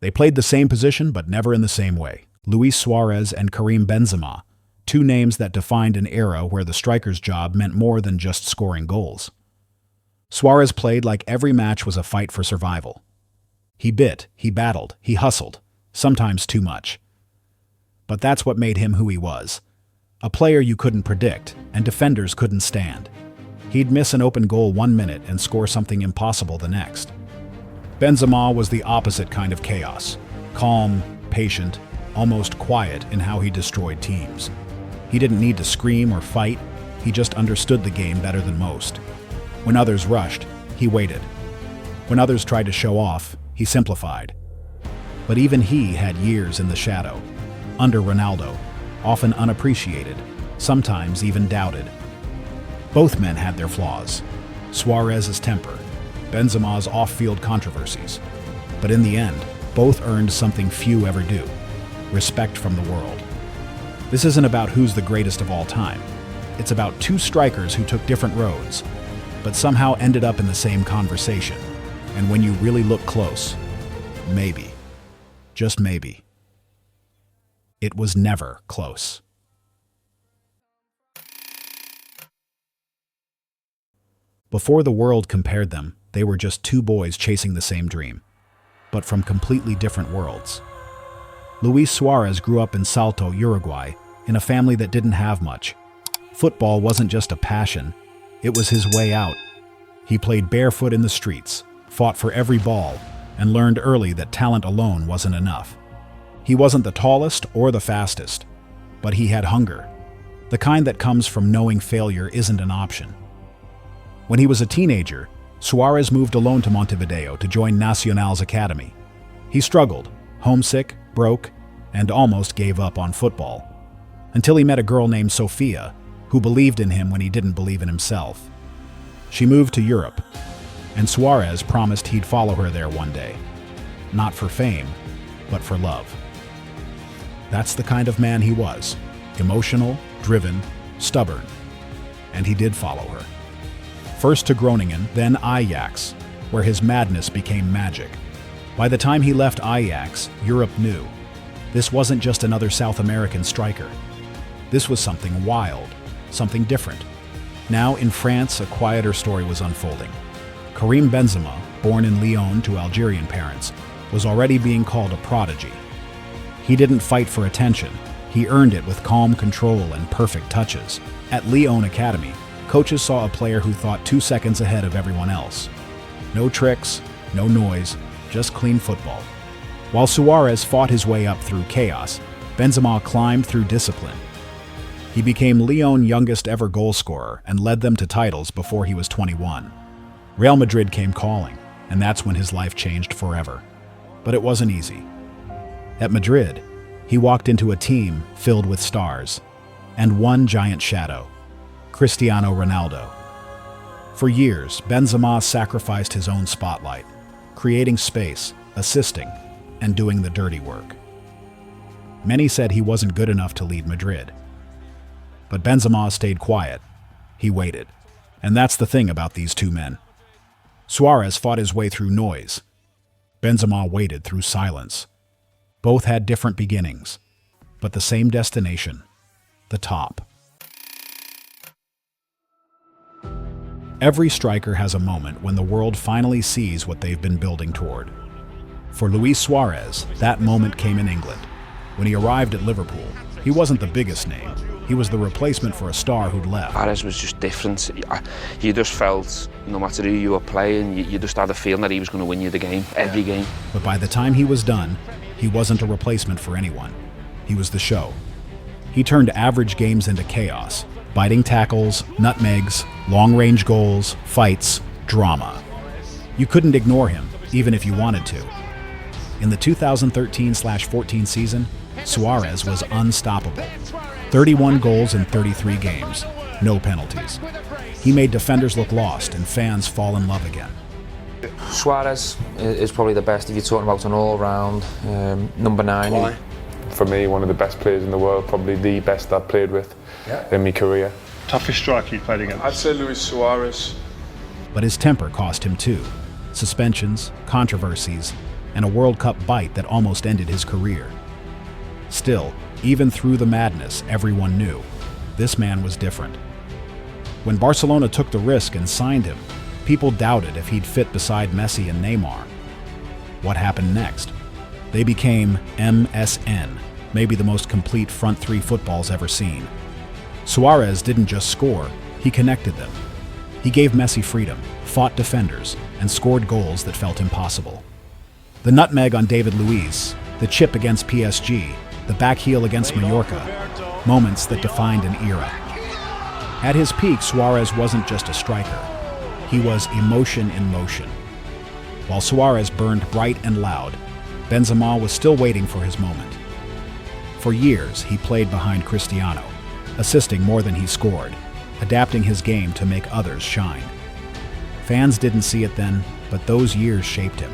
They played the same position, but never in the same way. Luis Suarez and Karim Benzema, two names that defined an era where the striker's job meant more than just scoring goals. Suarez played like every match was a fight for survival. He bit, he battled, he hustled, sometimes too much. But that's what made him who he was. A player you couldn't predict, and defenders couldn't stand. He'd miss an open goal 1 minute and score something impossible the next. Benzema was the opposite kind of chaos. Calm, patient, almost quiet in how he destroyed teams. He didn't need to scream or fight, he just understood the game better than most. When others rushed, he waited. When others tried to show off, he simplified. But even he had years in the shadow. Under Ronaldo, often unappreciated, sometimes even doubted. Both men had their flaws. Suarez's temper, Benzema's off-field controversies. But in the end, both earned something few ever do: respect from the world. This isn't about who's the greatest of all time. It's about two strikers who took different roads, but somehow ended up in the same conversation. And when you really look close, maybe, just maybe, it was never close. Before the world compared them, they were just two boys chasing the same dream, but from completely different worlds. Luis Suarez grew up in Salto, Uruguay, in a family that didn't have much. Football wasn't just a passion, it was his way out. He played barefoot in the streets, fought for every ball, and learned early that talent alone wasn't enough. He wasn't the tallest or the fastest, but he had hunger, the kind that comes from knowing failure isn't an option. When he was a teenager, Suarez moved alone to Montevideo to join Nacional's academy. He struggled, homesick, broke, and almost gave up on football, until he met a girl named Sofia, who believed in him when he didn't believe in himself. She moved to Europe, and Suarez promised he'd follow her there one day. Not for fame, but for love. That's the kind of man he was: emotional, driven, stubborn. And he did follow her. First to Groningen, then Ajax, where his madness became magic. By the time he left Ajax, Europe knew. This wasn't just another South American striker. This was something wild, something different. Now in France, a quieter story was unfolding. Karim Benzema, born in Lyon to Algerian parents, was already being called a prodigy. He didn't fight for attention. He earned it with calm control and perfect touches. At Lyon Academy, coaches saw a player who thought 2 seconds ahead of everyone else. No tricks, no noise, just clean football. While Suarez fought his way up through chaos, Benzema climbed through discipline. He became Lyon's youngest ever goal scorer and led them to titles before he was 21. Real Madrid came calling, and that's when his life changed forever. But it wasn't easy. At Madrid, he walked into a team filled with stars, and one giant shadow: Cristiano Ronaldo. For years, Benzema sacrificed his own spotlight, creating space, assisting, and doing the dirty work. Many said he wasn't good enough to lead Madrid. But Benzema stayed quiet. He waited. And that's the thing about these two men. Suarez fought his way through noise. Benzema waited through silence. Both had different beginnings, but the same destination: the top. Every striker has a moment when the world finally sees what they've been building toward. For Luis Suarez, that moment came in England. When he arrived at Liverpool, he wasn't the biggest name. He was the replacement for a star who'd left. Suarez was just different. You just felt, no matter who you were playing, you just had a feeling that he was going to win you the game, every game. But by the time he was done, he wasn't a replacement for anyone. He was the show. He turned average games into chaos. Biting tackles, nutmegs, long-range goals, fights, drama. You couldn't ignore him, even if you wanted to. In the 2013-14 season, Suarez was unstoppable. 31 goals in 33 games, no penalties. He made defenders look lost and fans fall in love again. Suarez is probably the best if you're talking about an all-round number 9. Why? For me, one of the best players in the world, probably the best I've played with in my career. Toughest striker you played against? I'd say Luis Suarez. But his temper cost him too. Suspensions, controversies, and a World Cup bite that almost ended his career. Still, even through the madness, everyone knew this man was different. When Barcelona took the risk and signed him, people doubted if he'd fit beside Messi and Neymar. What happened next? They became MSN, maybe the most complete front three football's ever seen. Suarez didn't just score, he connected them. He gave Messi freedom, fought defenders, and scored goals that felt impossible. The nutmeg on David Luiz, the chip against PSG, the back heel against Mallorca, moments that defined an era. At his peak, Suarez wasn't just a striker. He was emotion in motion. While Suarez burned bright and loud, Benzema was still waiting for his moment. For years, he played behind Cristiano, assisting more than he scored, adapting his game to make others shine. Fans didn't see it then, but those years shaped him.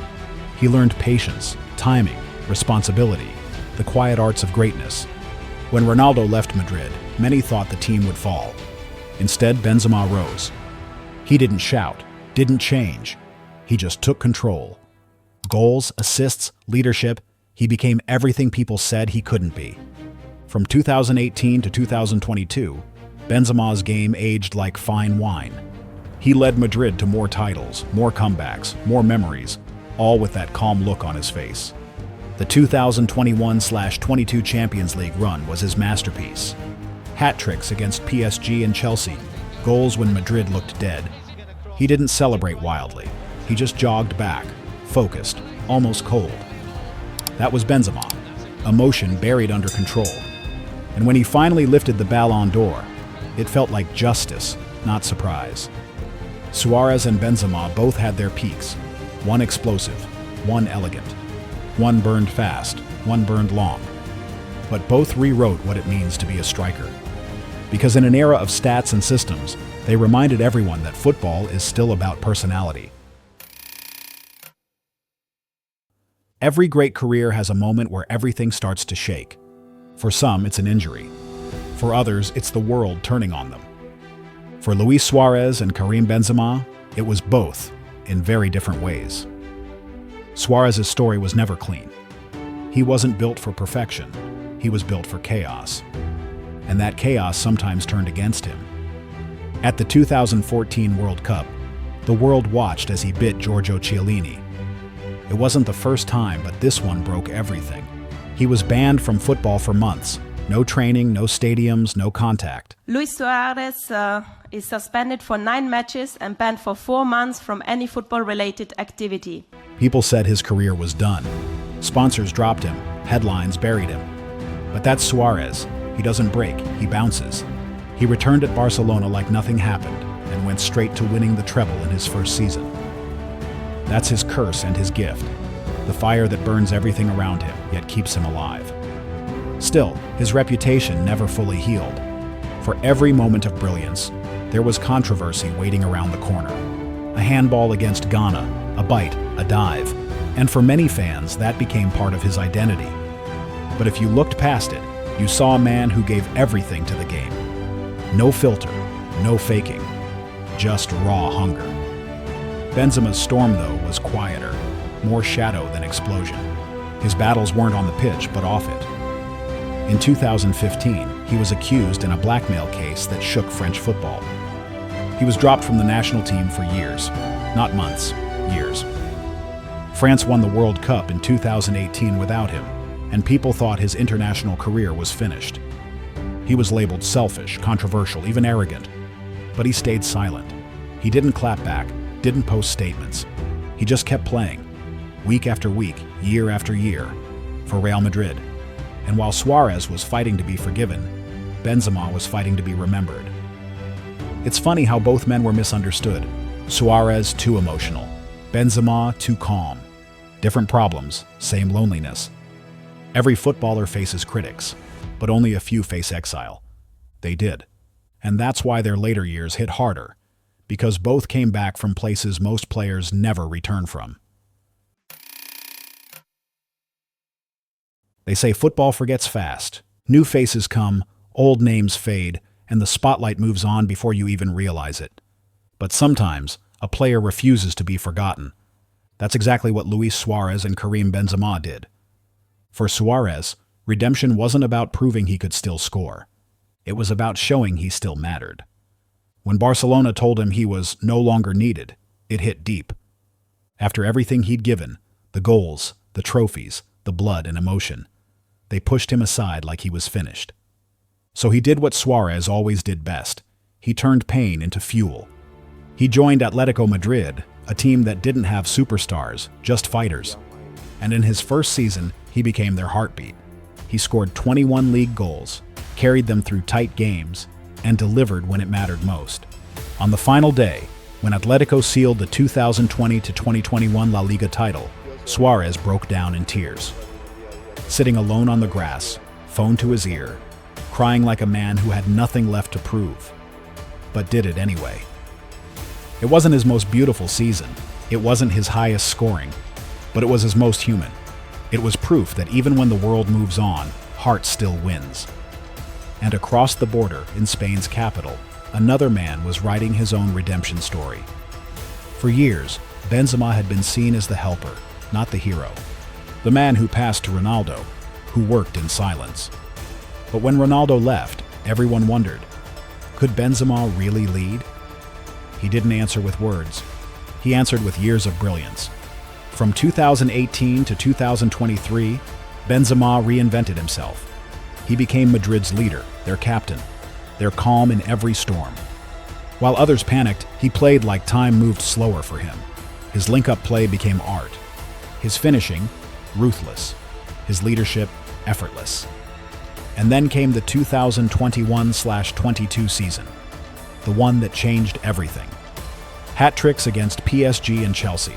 He learned patience, timing, responsibility, the quiet arts of greatness. When Ronaldo left Madrid, many thought the team would fall. Instead, Benzema rose. He didn't shout, didn't change. He just took control. Goals, assists, leadership, he became everything people said he couldn't be. From 2018 to 2022, Benzema's game aged like fine wine. He led Madrid to more titles, more comebacks, more memories, all with that calm look on his face. The 2021-22 Champions League run was his masterpiece. Hat tricks against PSG and Chelsea, goals when Madrid looked dead. He didn't celebrate wildly. He just jogged back, focused, almost cold. That was Benzema, emotion buried under control. And when he finally lifted the Ballon d'Or, it felt like justice, not surprise. Suarez and Benzema both had their peaks, one explosive, one elegant. One burned fast, one burned long. But both rewrote what it means to be a striker. Because in an era of stats and systems, they reminded everyone that football is still about personality. Every great career has a moment where everything starts to shake. For some, it's an injury. For others, it's the world turning on them. For Luis Suarez and Karim Benzema, it was both, in very different ways. Suarez's story was never clean. He wasn't built for perfection. He was built for chaos. And that chaos sometimes turned against him. At the 2014 World Cup, the world watched as he bit Giorgio Chiellini. It wasn't the first time, but this one broke everything. He was banned from football for months. No training, no stadiums, no contact. Luis Suarez is suspended for 9 matches and banned for 4 months from any football-related activity. People said his career was done. Sponsors dropped him, headlines buried him. But that's Suarez. He doesn't break, he bounces. He returned at Barcelona like nothing happened and went straight to winning the treble in his first season. That's his curse and his gift, the fire that burns everything around him, yet keeps him alive. Still, his reputation never fully healed. For every moment of brilliance, there was controversy waiting around the corner. A handball against Ghana, a bite, a dive. And for many fans, that became part of his identity. But if you looked past it, you saw a man who gave everything to the game. No filter, no faking, just raw hunger. Benzema's storm, though, was quieter, more shadow than explosion. His battles weren't on the pitch, but off it. In 2015, he was accused in a blackmail case that shook French football. He was dropped from the national team for years, not months, years. France won the World Cup in 2018 without him, and people thought his international career was finished. He was labeled selfish, controversial, even arrogant. But he stayed silent. He didn't clap back, didn't post statements. He just kept playing, week after week, year after year, for Real Madrid. And while Suarez was fighting to be forgiven, Benzema was fighting to be remembered. It's funny how both men were misunderstood. Suarez too emotional, Benzema too calm. Different problems, same loneliness. Every footballer faces critics, but only a few face exile. They did. And that's why their later years hit harder, because both came back from places most players never return from. They say football forgets fast. New faces come, old names fade, and the spotlight moves on before you even realize it. But sometimes, a player refuses to be forgotten. That's exactly what Luis Suarez and Karim Benzema did. For Suarez, redemption wasn't about proving he could still score. It was about showing he still mattered. When Barcelona told him he was no longer needed, it hit deep. After everything he'd given, the goals, the trophies, the blood and emotion, they pushed him aside like he was finished. So he did what Suarez always did best. He turned pain into fuel. He joined Atletico Madrid, a team that didn't have superstars, just fighters. And in his first season, he became their heartbeat. He scored 21 league goals, carried them through tight games, and delivered when it mattered most. On the final day, when Atletico sealed the 2020-2021 La Liga title, Suarez broke down in tears. Sitting alone on the grass, phone to his ear, crying like a man who had nothing left to prove, but did it anyway. It wasn't his most beautiful season, it wasn't his highest scoring, but it was his most human. It was proof that even when the world moves on, heart still wins. And across the border in Spain's capital, another man was writing his own redemption story. For years, Benzema had been seen as the helper, not the hero. The man who passed to Ronaldo, who worked in silence. But when Ronaldo left, everyone wondered, could Benzema really lead? He didn't answer with words. He answered with years of brilliance. From 2018 to 2023, Benzema reinvented himself. He became Madrid's leader, their captain, their calm in every storm. While others panicked, he played like time moved slower for him. His link-up play became art. His finishing, ruthless. His leadership, effortless. And then came the 2021/22 season, the one that changed everything. Hat tricks against PSG and Chelsea,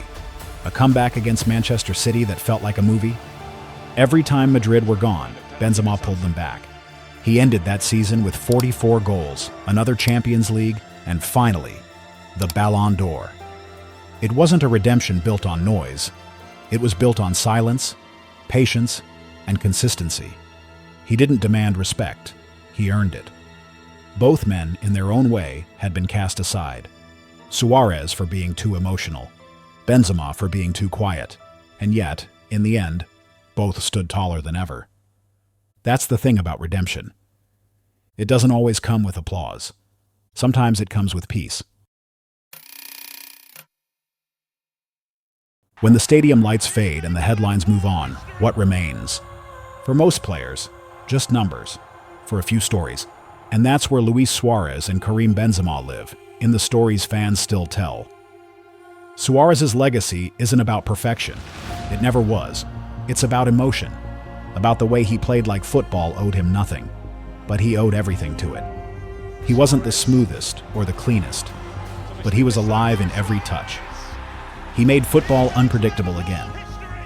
a comeback against Manchester City that felt like a movie. Every time Madrid were gone, Benzema pulled them back. He ended that season with 44 goals, another Champions League, and finally, the Ballon d'Or. It wasn't a redemption built on noise. It was built on silence, patience, and consistency. He didn't demand respect. He earned it. Both men, in their own way, had been cast aside. Suarez for being too emotional, Benzema for being too quiet, and yet, in the end, both stood taller than ever. That's the thing about redemption. It doesn't always come with applause. Sometimes it comes with peace. When the stadium lights fade and the headlines move on, what remains? For most players, just numbers. For a few stories. And that's where Luis Suarez and Karim Benzema live, in the stories fans still tell. Suarez's legacy isn't about perfection. It never was. It's about emotion. About the way he played like football owed him nothing, but he owed everything to it. He wasn't the smoothest or the cleanest, but he was alive in every touch. He made football unpredictable again.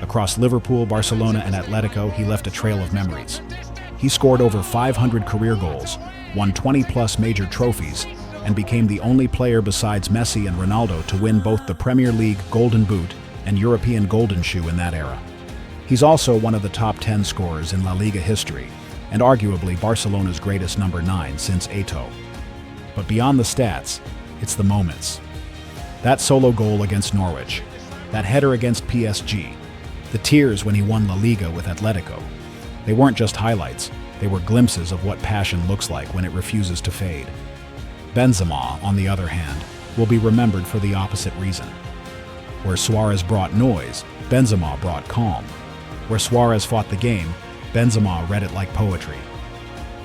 Across Liverpool, Barcelona, and Atletico, he left a trail of memories. He scored over 500 career goals, won 20-plus major trophies, and became the only player besides Messi and Ronaldo to win both the Premier League Golden Boot and European Golden Shoe in that era. He's also one of the top 10 scorers in La Liga history, and arguably Barcelona's greatest number 9 since Eto'o. But beyond the stats, it's the moments. That solo goal against Norwich, that header against PSG, the tears when he won La Liga with Atletico. They weren't just highlights, they were glimpses of what passion looks like when it refuses to fade. Benzema, on the other hand, will be remembered for the opposite reason. Where Suarez brought noise, Benzema brought calm. Where Suarez fought the game, Benzema read it like poetry.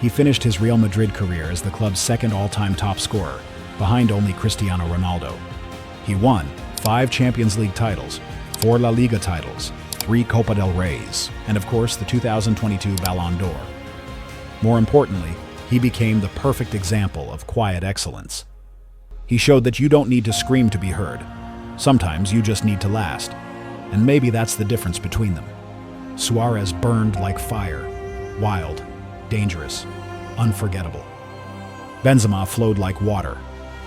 He finished his Real Madrid career as the club's second all-time top scorer, behind only Cristiano Ronaldo. He won 5 Champions League titles, 4 La Liga titles, 3 Copa del Reys, and of course the 2022 Ballon d'Or. More importantly, he became the perfect example of quiet excellence. He showed that you don't need to scream to be heard. Sometimes you just need to last. And maybe that's the difference between them. Suarez burned like fire, wild, dangerous, unforgettable. Benzema flowed like water,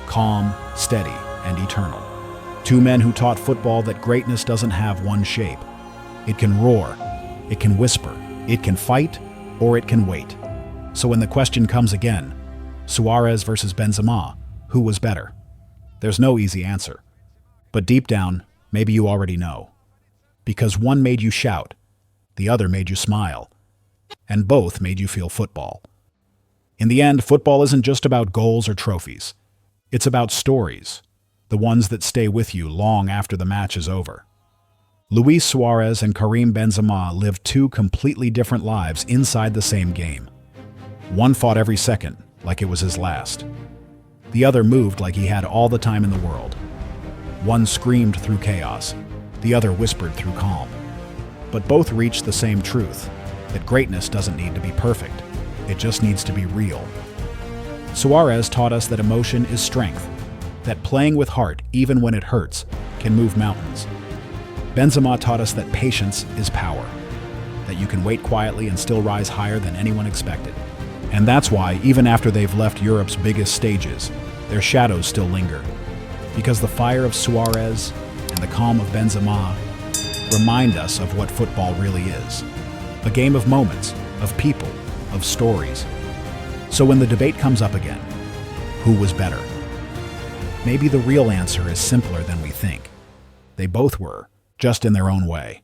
calm, steady, and eternal. Two men who taught football that greatness doesn't have one shape. It can roar, it can whisper, it can fight, or it can wait. So when the question comes again, Suarez versus Benzema, who was better? There's no easy answer. But deep down, maybe you already know. because one made you shout, the other made you smile, and both made you feel football. In the end, football isn't just about goals or trophies. It's about stories, the ones that stay with you long after the match is over. Luis Suarez and Karim Benzema lived two completely different lives inside the same game. One fought every second, like it was his last. The other moved like he had all the time in the world. One screamed through chaos, the other whispered through calm. But both reached the same truth, that greatness doesn't need to be perfect. It just needs to be real. Suarez taught us that emotion is strength, that playing with heart, even when it hurts, can move mountains. Benzema taught us that patience is power, that you can wait quietly and still rise higher than anyone expected. And that's why, even after they've left Europe's biggest stages, their shadows still linger. Because the fire of Suarez and the calm of Benzema remind us of what football really is. A game of moments, of people, of stories. So when the debate comes up again, who was better? Maybe the real answer is simpler than we think. They both were, just in their own way.